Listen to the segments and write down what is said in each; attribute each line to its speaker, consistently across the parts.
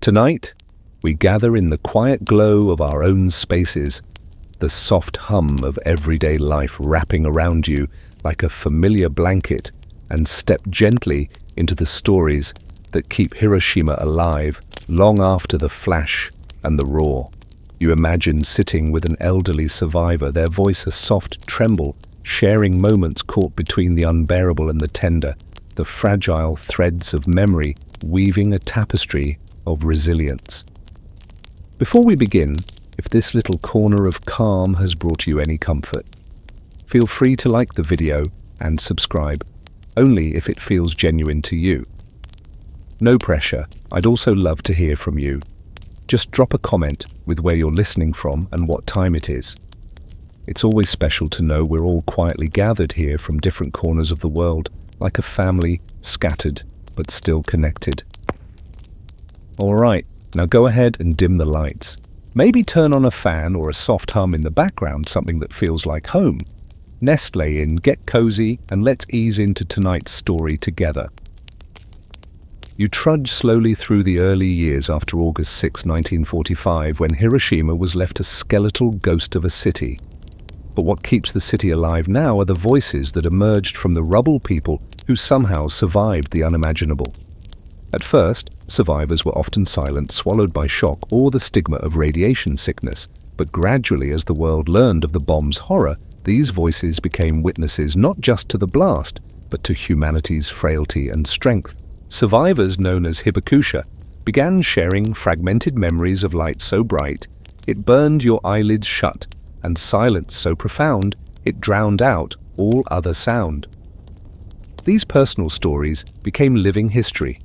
Speaker 1: Tonight, we gather in the quiet glow of our own spaces, the soft hum of everyday life wrapping around you like a familiar blanket, and step gently into the stories that keep Hiroshima alive long after the flash and the roar. You imagine sitting with an elderly survivor, their voice a soft tremble, sharing moments caught between the unbearable and the tender, the fragile threads of memory weaving a tapestry of resilience. Before we begin, if this little corner of calm has brought you any comfort, feel free to like the video and subscribe, only if it feels genuine to you. No pressure, I'd also love to hear from you. Just drop a comment with where you're listening from and what time it is. It's always special to know we're all quietly gathered here from different corners of the world, like a family, scattered but still connected. All right, now go ahead and dim the lights. Maybe turn on a fan or a soft hum in the background, something that feels like home. Nestle in, get cozy, and let's ease into tonight's story together. You trudge slowly through the early years after August 6, 1945, when Hiroshima was left a skeletal ghost of a city. But what keeps the city alive now are the voices that emerged from the rubble, people who somehow survived the unimaginable. At first, survivors were often silent, swallowed by shock or the stigma of radiation sickness. But gradually, as the world learned of the bomb's horror, these voices became witnesses not just to the blast, but to humanity's frailty and strength. Survivors known as hibakusha began sharing fragmented memories of light so bright it burned your eyelids shut, and silence so profound it drowned out all other sound. These personal stories became living history,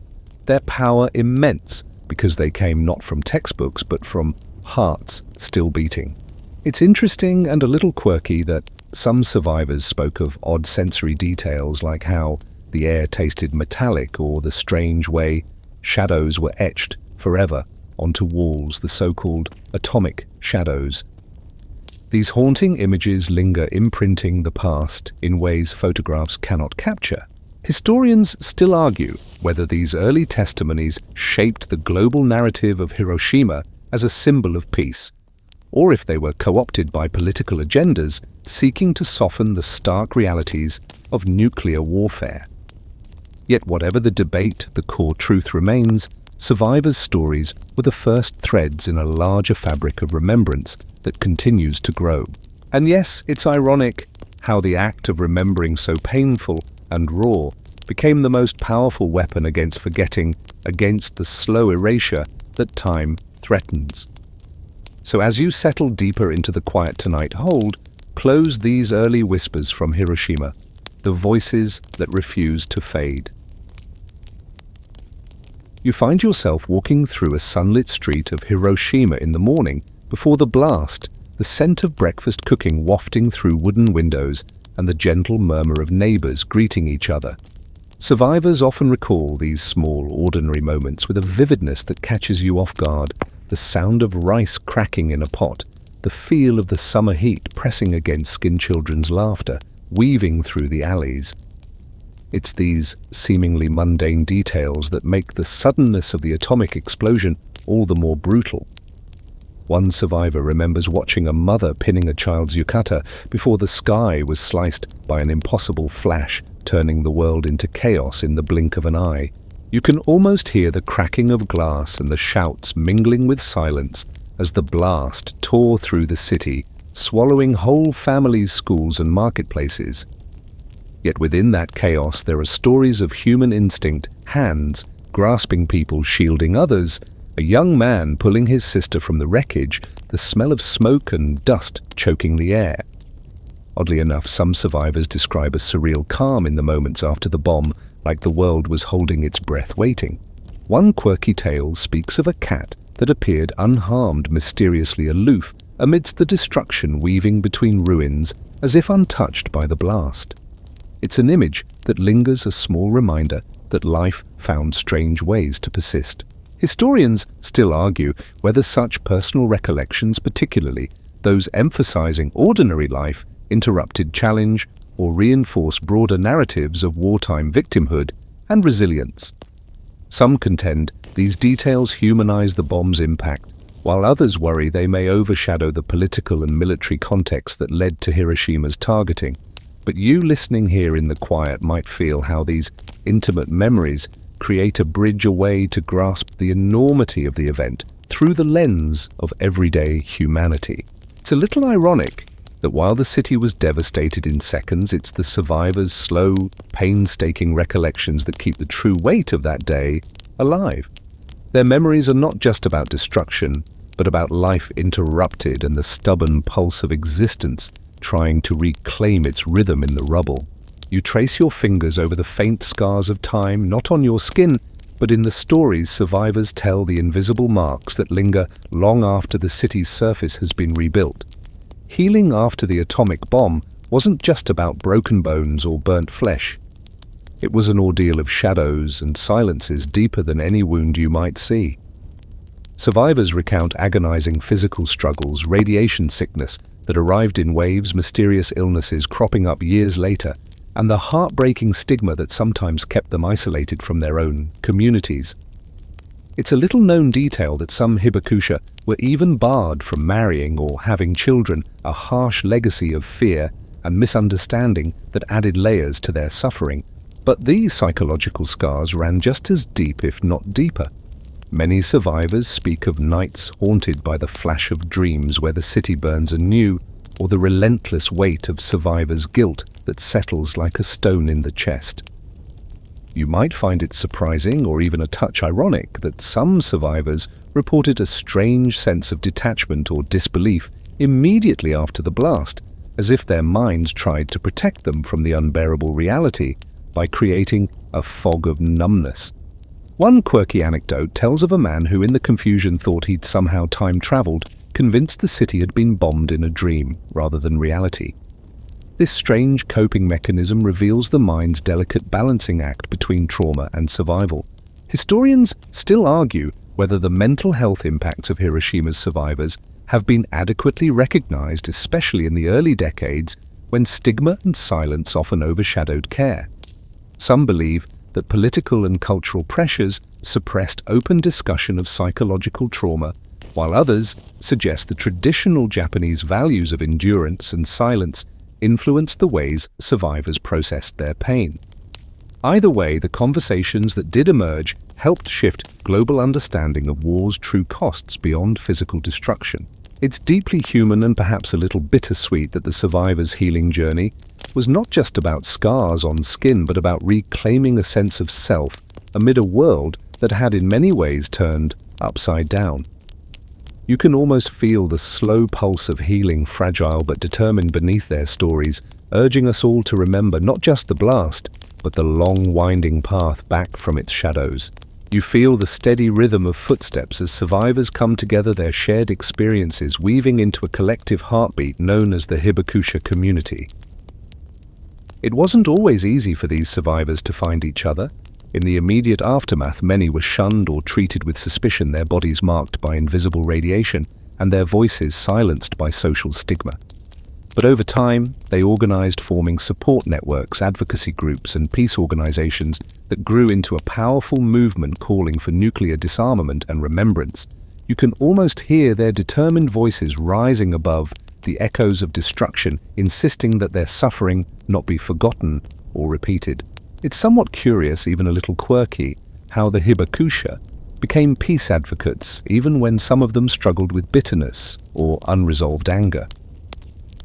Speaker 1: their power immense because they came not from textbooks but from hearts still beating. It's interesting and a little quirky that some survivors spoke of odd sensory details, like how the air tasted metallic or the strange way shadows were etched forever onto walls, the so-called atomic shadows. These haunting images linger, imprinting the past in ways photographs cannot capture. Historians still argue whether these early testimonies shaped the global narrative of Hiroshima as a symbol of peace, or if they were co-opted by political agendas seeking to soften the stark realities of nuclear warfare. Yet whatever the debate, the core truth remains: survivors' stories were the first threads in a larger fabric of remembrance that continues to grow. And yes, it's ironic how the act of remembering so painful and raw became the most powerful weapon against forgetting, against the slow erasure that time threatens. So as you settle deeper into the quiet tonight, close these early whispers from Hiroshima, the voices that refuse to fade. You find yourself walking through a sunlit street of Hiroshima in the morning before the blast, the scent of breakfast cooking wafting through wooden windows and the gentle murmur of neighbors greeting each other. Survivors often recall these small, ordinary moments with a vividness that catches you off guard: the sound of rice cracking in a pot, the feel of the summer heat pressing against skin-children's laughter, weaving through the alleys. It's these seemingly mundane details that make the suddenness of the atomic explosion all the more brutal. One survivor remembers watching a mother pinning a child's yukata before the sky was sliced by an impossible flash, turning the world into chaos in the blink of an eye. You can almost hear the cracking of glass and the shouts mingling with silence as the blast tore through the city, swallowing whole families, schools, and marketplaces. Yet within that chaos there are stories of human instinct, hands grasping people, shielding others, a young man pulling his sister from the wreckage, the smell of smoke and dust choking the air. Oddly enough, some survivors describe a surreal calm in the moments after the bomb, like the world was holding its breath waiting. One quirky tale speaks of a cat that appeared unharmed, mysteriously aloof, amidst the destruction, weaving between ruins as if untouched by the blast. It's an image that lingers, a small reminder that life found strange ways to persist. Historians still argue whether such personal recollections, particularly those emphasizing ordinary life, interrupted challenge or reinforced broader narratives of wartime victimhood and resilience. Some contend These details humanize the bomb's impact, while others worry they may overshadow the political and military context that led to Hiroshima's targeting. But you listening here in the quiet might feel how these intimate memories create a bridge away to grasp the enormity of the event through the lens of everyday humanity. It's a little ironic that while the city was devastated in seconds, it's the survivors' slow, painstaking recollections that keep the true weight of that day alive. Their memories are not just about destruction, but about life interrupted and the stubborn pulse of existence trying to reclaim its rhythm in the rubble. You trace your fingers over the faint scars of time, not on your skin, but in the stories survivors tell, the invisible marks that linger long after the city's surface has been rebuilt. Healing after the atomic bomb wasn't just about broken bones or burnt flesh. It was an ordeal of shadows and silences deeper than any wound you might see. Survivors recount agonizing physical struggles, radiation sickness that arrived in waves, mysterious illnesses cropping up years later, and the heartbreaking stigma that sometimes kept them isolated from their own communities. It's a little-known detail that some hibakusha were even barred from marrying or having children, a harsh legacy of fear and misunderstanding that added layers to their suffering. But these psychological scars ran just as deep, if not deeper. Many survivors speak of nights haunted by the flash of dreams where the city burns anew, or the relentless weight of survivors' guilt that settles like a stone in the chest. You might find it surprising or even a touch ironic that some survivors reported a strange sense of detachment or disbelief immediately after the blast, as if their minds tried to protect them from the unbearable reality by creating a fog of numbness. One quirky anecdote tells of a man who in the confusion thought he'd somehow time-traveled, convinced the city had been bombed in a dream rather than reality. This strange coping mechanism reveals the mind's delicate balancing act between trauma and survival. Historians still argue whether the mental health impacts of Hiroshima's survivors have been adequately recognized, especially in the early decades when stigma and silence often overshadowed care. Some believe that political and cultural pressures suppressed open discussion of psychological trauma, while others suggest the traditional Japanese values of endurance and silence influenced the ways survivors processed their pain. Either way, the conversations that did emerge helped shift global understanding of war's true costs beyond physical destruction. It's deeply human and perhaps a little bittersweet that the survivors' healing journey was not just about scars on skin, but about reclaiming a sense of self amid a world that had in many ways turned upside down. You can almost feel the slow pulse of healing, fragile but determined beneath their stories, urging us all to remember not just the blast, but the long winding path back from its shadows. You feel the steady rhythm of footsteps as survivors come together, their shared experiences weaving into a collective heartbeat known as the hibakusha community. It wasn't always easy for these survivors to find each other. In the immediate aftermath, many were shunned or treated with suspicion, their bodies marked by invisible radiation and their voices silenced by social stigma. But over time, they organized, forming support networks, advocacy groups, and peace organizations that grew into a powerful movement calling for nuclear disarmament and remembrance. You can almost hear their determined voices rising above the echoes of destruction, insisting that their suffering not be forgotten or repeated. It's somewhat curious, even a little quirky, how the hibakusha became peace advocates even when some of them struggled with bitterness or unresolved anger.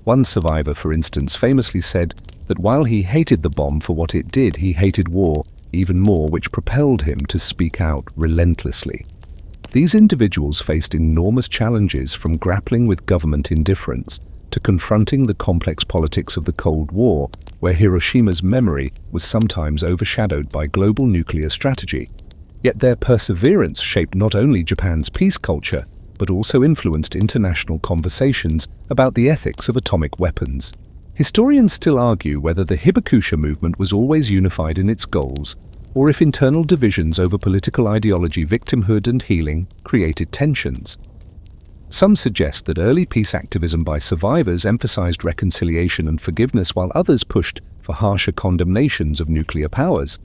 Speaker 1: One survivor, for instance, famously said that while he hated the bomb for what it did, he hated war even more, which propelled him to speak out relentlessly. These individuals faced enormous challenges, from grappling with government indifference to confronting the complex politics of the Cold War, where Hiroshima's memory was sometimes overshadowed by global nuclear strategy. Yet their perseverance shaped not only Japan's peace culture, but also influenced international conversations about the ethics of atomic weapons. Historians still argue whether the hibakusha movement was always unified in its goals, or if internal divisions over political ideology, victimhood, and healing created tensions. Some suggest that early peace activism by survivors emphasized reconciliation and forgiveness, while others pushed for harsher condemnations of nuclear powers.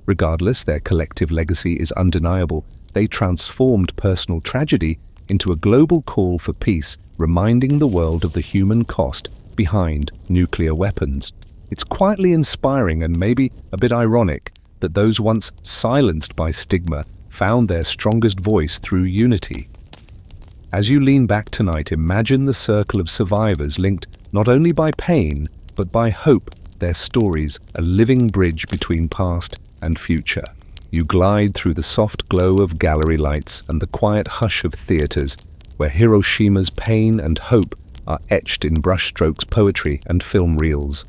Speaker 1: Regardless, their collective legacy is undeniable, they transformed personal tragedy into a global call for peace, reminding the world of the human cost behind nuclear weapons. It's quietly inspiring and maybe a bit ironic that those once silenced by stigma found their strongest voice through unity. As you lean back tonight, imagine the circle of survivors linked not only by pain, but by hope, their stories a living bridge between past and future. You glide through the soft glow of gallery lights and the quiet hush of theaters, where Hiroshima's pain and hope are etched in brushstrokes, poetry, and film reels.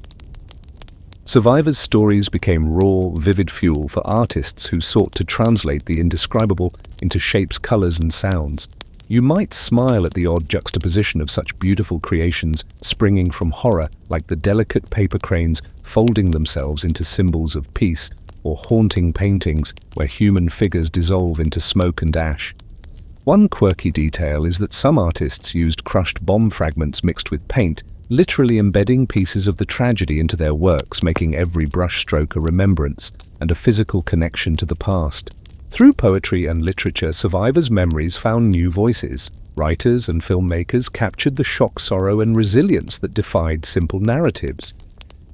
Speaker 1: Survivors' stories became raw, vivid fuel for artists who sought to translate the indescribable into shapes, colors, and sounds. You might smile at the odd juxtaposition of such beautiful creations springing from horror, like the delicate paper cranes folding themselves into symbols of peace, or haunting paintings where human figures dissolve into smoke and ash. One quirky detail is that some artists used crushed bomb fragments mixed with paint, literally embedding pieces of the tragedy into their works, making every brushstroke a remembrance and a physical connection to the past. Through poetry and literature, survivors' memories found new voices. Writers and filmmakers captured the shock, sorrow, and resilience that defied simple narratives.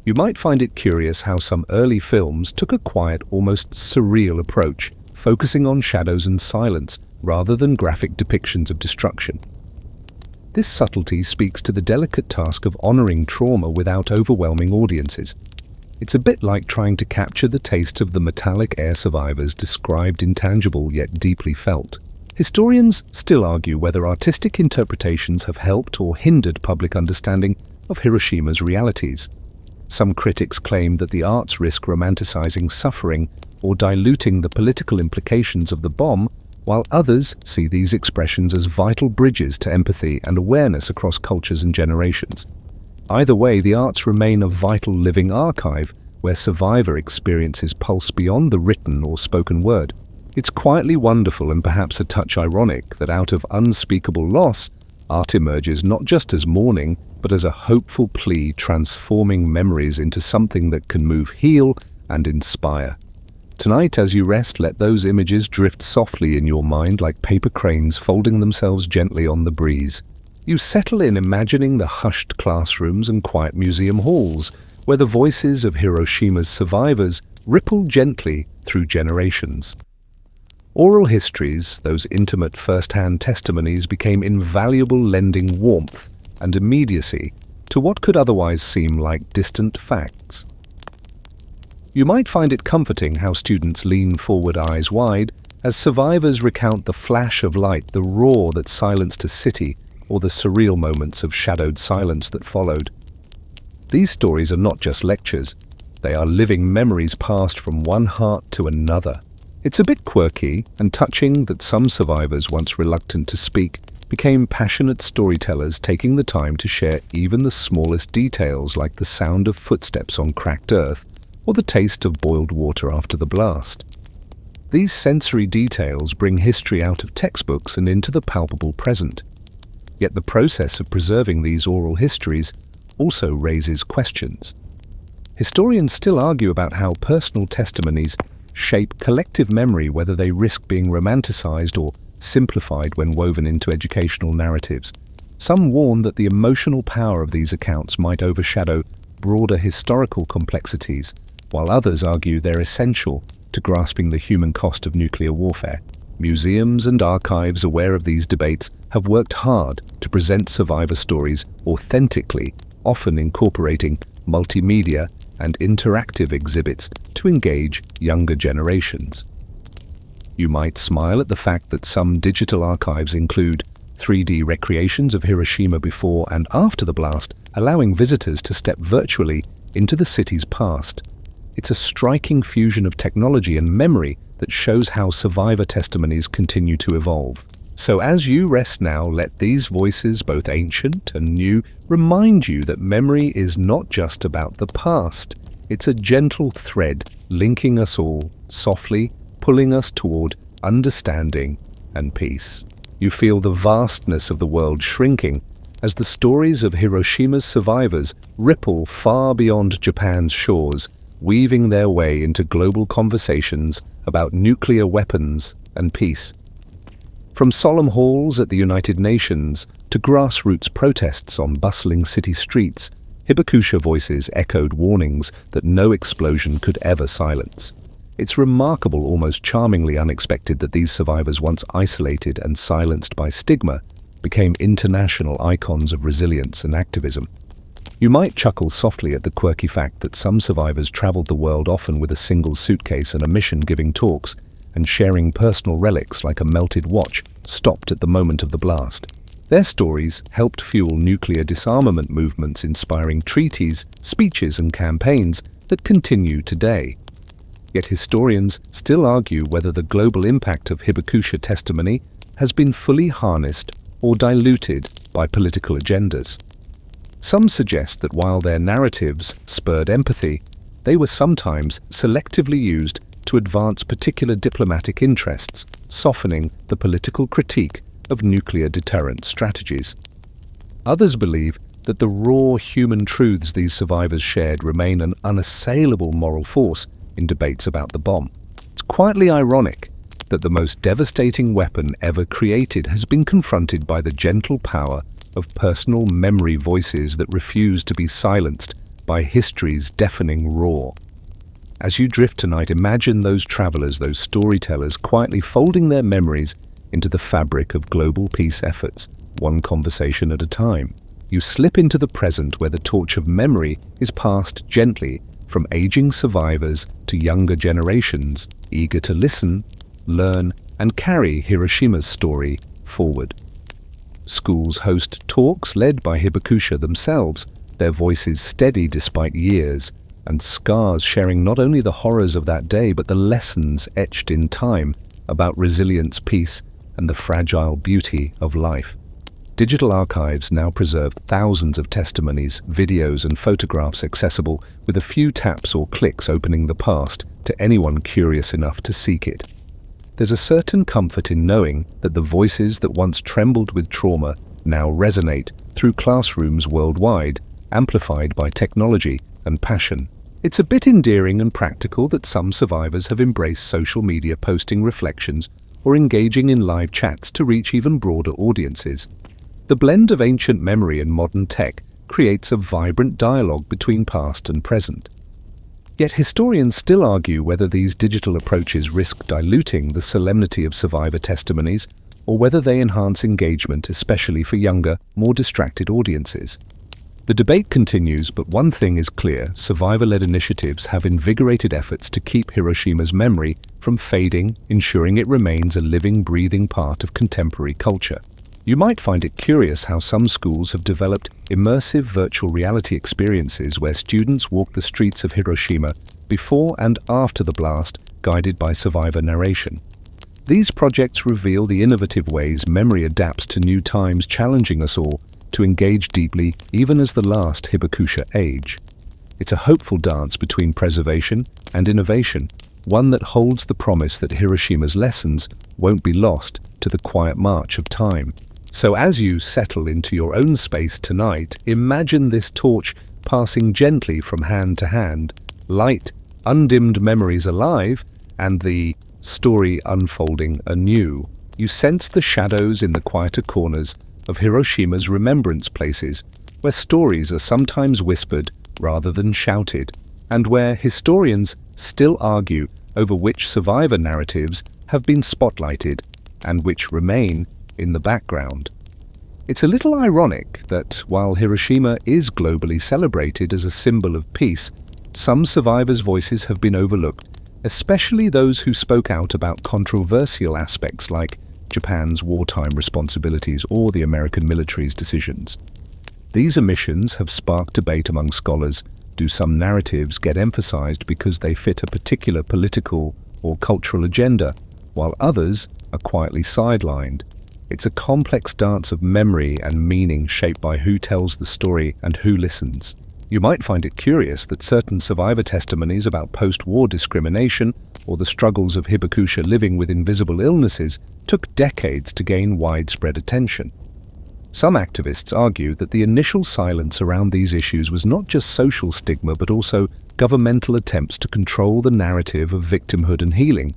Speaker 1: You might find it curious how some early films took a quiet, almost surreal approach, focusing on shadows and silence rather than graphic depictions of destruction. This subtlety speaks to the delicate task of honoring trauma without overwhelming audiences. It's a bit like trying to capture the taste of the metallic air survivors described, intangible yet deeply felt. Historians still argue whether artistic interpretations have helped or hindered public understanding of Hiroshima's realities. Some critics claim that the arts risk romanticizing suffering or diluting the political implications of the bomb, while others see these expressions as vital bridges to empathy and awareness across cultures and generations. Either way, the arts remain a vital living archive where survivor experiences pulse beyond the written or spoken word. It's quietly wonderful and perhaps a touch ironic that out of unspeakable loss, art emerges not just as mourning, but as a hopeful plea, transforming memories into something that can move, heal, and inspire. Tonight, as you rest, let those images drift softly in your mind like paper cranes folding themselves gently on the breeze. You settle in, imagining the hushed classrooms and quiet museum halls, where the voices of Hiroshima's survivors ripple gently through generations. Oral histories, those intimate first-hand testimonies, became invaluable, lending warmth and immediacy to what could otherwise seem like distant facts. You might find it comforting how students lean forward, eyes wide, as survivors recount the flash of light, the roar that silenced a city, or the surreal moments of shadowed silence that followed. These stories are not just lectures, they are living memories passed from one heart to another. It's a bit quirky and touching that some survivors, once reluctant to speak, became passionate storytellers, taking the time to share even the smallest details, like the sound of footsteps on cracked earth or the taste of boiled water after the blast. These sensory details bring history out of textbooks and into the palpable present. Yet the process of preserving these oral histories also raises questions. Historians still argue about how personal testimonies shape collective memory, whether they risk being romanticized or simplified when woven into educational narratives. Some warn that the emotional power of these accounts might overshadow broader historical complexities, while others argue they're essential to grasping the human cost of nuclear warfare. Museums and archives aware of these debates have worked hard to present survivor stories authentically, often incorporating multimedia and interactive exhibits to engage younger generations. You might smile at the fact that some digital archives include 3D recreations of Hiroshima before and after the blast, allowing visitors to step virtually into the city's past. It's a striking fusion of technology and memory that shows how survivor testimonies continue to evolve. So as you rest now, let these voices, both ancient and new, remind you that memory is not just about the past. It's a gentle thread linking us all, softly pulling us toward understanding and peace. You feel the vastness of the world shrinking as the stories of Hiroshima's survivors ripple far beyond Japan's shores, weaving their way into global conversations about nuclear weapons and peace. From solemn halls at the United Nations to grassroots protests on bustling city streets, hibakusha voices echoed warnings that no explosion could ever silence. It's remarkable, almost charmingly unexpected, that these survivors, once isolated and silenced by stigma, became international icons of resilience and activism. You might chuckle softly at the quirky fact that some survivors traveled the world, often with a single suitcase and a mission, giving talks and sharing personal relics like a melted watch stopped at the moment of the blast. Their stories helped fuel nuclear disarmament movements, inspiring treaties, speeches, and campaigns that continue today. Yet historians still argue whether the global impact of hibakusha testimony has been fully harnessed or diluted by political agendas. Some suggest that while their narratives spurred empathy, they were sometimes selectively used to advance particular diplomatic interests, softening the political critique of nuclear deterrent strategies. Others believe that the raw human truths these survivors shared remain an unassailable moral force in debates about the bomb. It's quietly ironic that the most devastating weapon ever created has been confronted by the gentle power of personal memory voices that refuse to be silenced by history's deafening roar. As you drift tonight, imagine those travelers, those storytellers, quietly folding their memories into the fabric of global peace efforts, one conversation at a time. You slip into the present, where the torch of memory is passed gently from aging survivors to younger generations, eager to listen, learn, and carry Hiroshima's story forward. Schools host talks led by hibakusha themselves, their voices steady despite years and scars, sharing not only the horrors of that day but the lessons etched in time about resilience, peace, and the fragile beauty of life. Digital archives now preserve thousands of testimonies, videos, and photographs accessible with a few taps or clicks, opening the past to anyone curious enough to seek it. There's a certain comfort in knowing that the voices that once trembled with trauma now resonate through classrooms worldwide, amplified by technology and passion. It's a bit endearing and practical that some survivors have embraced social media, posting reflections or engaging in live chats to reach even broader audiences. The blend of ancient memory and modern tech creates a vibrant dialogue between past and present. Yet historians still argue whether these digital approaches risk diluting the solemnity of survivor testimonies or whether they enhance engagement, especially for younger, more distracted audiences. The debate continues, but one thing is clear: survivor-led initiatives have invigorated efforts to keep Hiroshima's memory from fading, ensuring it remains a living, breathing part of contemporary culture. You might find it curious how some schools have developed immersive virtual reality experiences where students walk the streets of Hiroshima before and after the blast, guided by survivor narration. These projects reveal the innovative ways memory adapts to new times, challenging us all to engage deeply even as the last hibakusha age. It's a hopeful dance between preservation and innovation, one that holds the promise that Hiroshima's lessons won't be lost to the quiet march of time. So as you settle into your own space tonight, imagine this torch passing gently from hand to hand, light, undimmed memories alive, and the story unfolding anew. You sense the shadows in the quieter corners of Hiroshima's remembrance places, where stories are sometimes whispered rather than shouted, and where historians still argue over which survivor narratives have been spotlighted and which remain in the background. It's a little ironic that while Hiroshima is globally celebrated as a symbol of peace, some survivors' voices have been overlooked, especially those who spoke out about controversial aspects like Japan's wartime responsibilities or the American military's decisions. These omissions have sparked debate among scholars. Do some narratives get emphasized because they fit a particular political or cultural agenda, while others are quietly sidelined? It's a complex dance of memory and meaning shaped by who tells the story and who listens. You might find it curious that certain survivor testimonies about post-war discrimination or the struggles of hibakusha living with invisible illnesses took decades to gain widespread attention. Some activists argue that the initial silence around these issues was not just social stigma but also governmental attempts to control the narrative of victimhood and healing.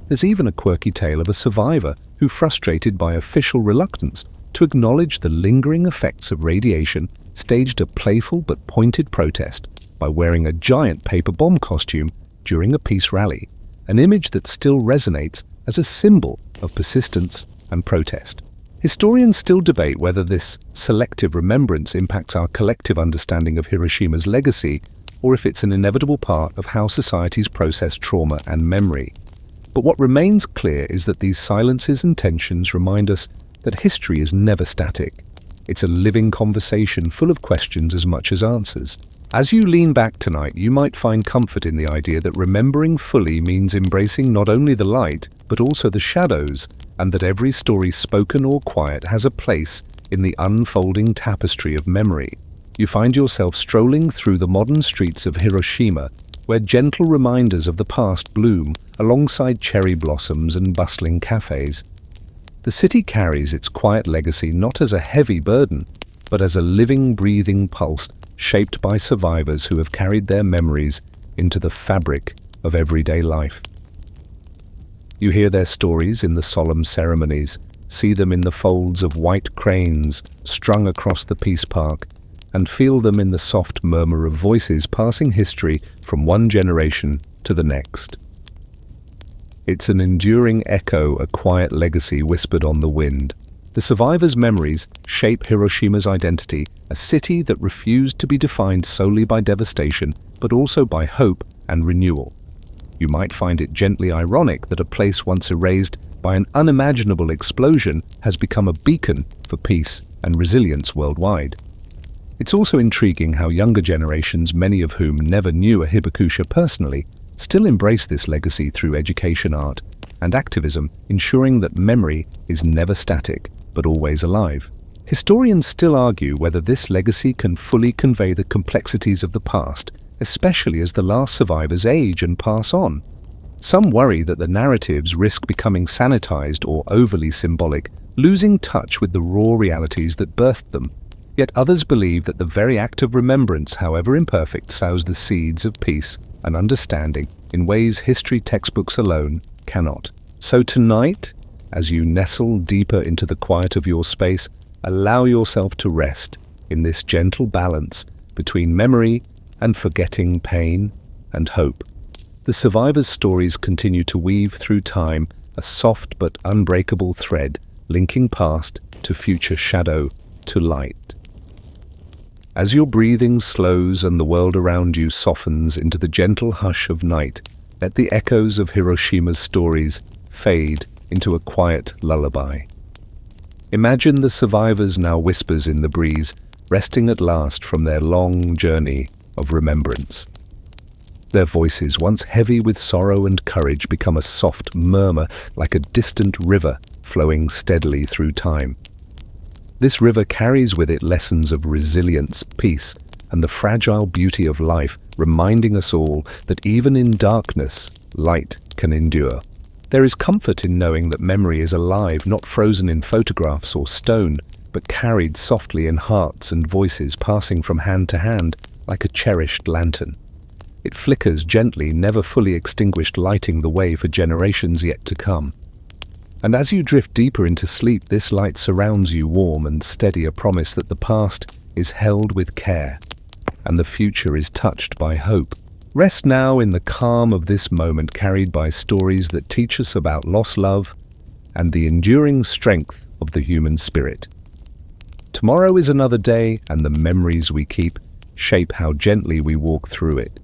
Speaker 1: There's even a quirky tale of a survivor who, frustrated by official reluctance to acknowledge the lingering effects of radiation, staged a playful but pointed protest by wearing a giant paper bomb costume during a peace rally, an image that still resonates as a symbol of persistence and protest. Historians still debate whether this selective remembrance impacts our collective understanding of Hiroshima's legacy, or if it's an inevitable part of how societies process trauma and memory. But what remains clear is that these silences and tensions remind us that history is never static. It's a living conversation full of questions as much as answers. As you lean back tonight, you might find comfort in the idea that remembering fully means embracing not only the light, but also the shadows, and that every story, spoken or quiet, has a place in the unfolding tapestry of memory. You find yourself strolling through the modern streets of Hiroshima, where gentle reminders of the past bloom alongside cherry blossoms and bustling cafes. The city carries its quiet legacy not as a heavy burden, but as a living, breathing pulse shaped by survivors who have carried their memories into the fabric of everyday life. You hear their stories in the solemn ceremonies, see them in the folds of white cranes strung across the Peace Park, and feel them in the soft murmur of voices passing history from one generation to the next. It's an enduring echo, a quiet legacy whispered on the wind. The survivors' memories shape Hiroshima's identity, a city that refused to be defined solely by devastation, but also by hope and renewal. You might find it gently ironic that a place once erased by an unimaginable explosion has become a beacon for peace and resilience worldwide. It's also intriguing how younger generations, many of whom never knew a hibakusha personally, still embrace this legacy through education, art, and activism, ensuring that memory is never static, but always alive. Historians still argue whether this legacy can fully convey the complexities of the past, especially as the last survivors age and pass on. Some worry that the narratives risk becoming sanitized or overly symbolic, losing touch with the raw realities that birthed them. Yet others believe that the very act of remembrance, however imperfect, sows the seeds of peace and understanding in ways history textbooks alone cannot. So tonight, as you nestle deeper into the quiet of your space, allow yourself to rest in this gentle balance between memory and forgetting, pain and hope. The survivors' stories continue to weave through time, a soft but unbreakable thread, linking past to future, shadow to light. As your breathing slows and the world around you softens into the gentle hush of night, let the echoes of Hiroshima's stories fade into a quiet lullaby. Imagine the survivors now whispers in the breeze, resting at last from their long journey of remembrance. Their voices, once heavy with sorrow and courage, become a soft murmur like a distant river flowing steadily through time. This river carries with it lessons of resilience, peace, and the fragile beauty of life, reminding us all that even in darkness, light can endure. There is comfort in knowing that memory is alive, not frozen in photographs or stone, but carried softly in hearts and voices, passing from hand to hand like a cherished lantern. It flickers gently, never fully extinguished, lighting the way for generations yet to come. And as you drift deeper into sleep, this light surrounds you, warm and steady, a promise that the past is held with care and the future is touched by hope. Rest now in the calm of this moment, carried by stories that teach us about lost love and the enduring strength of the human spirit. Tomorrow is another day, and the memories we keep shape how gently we walk through it.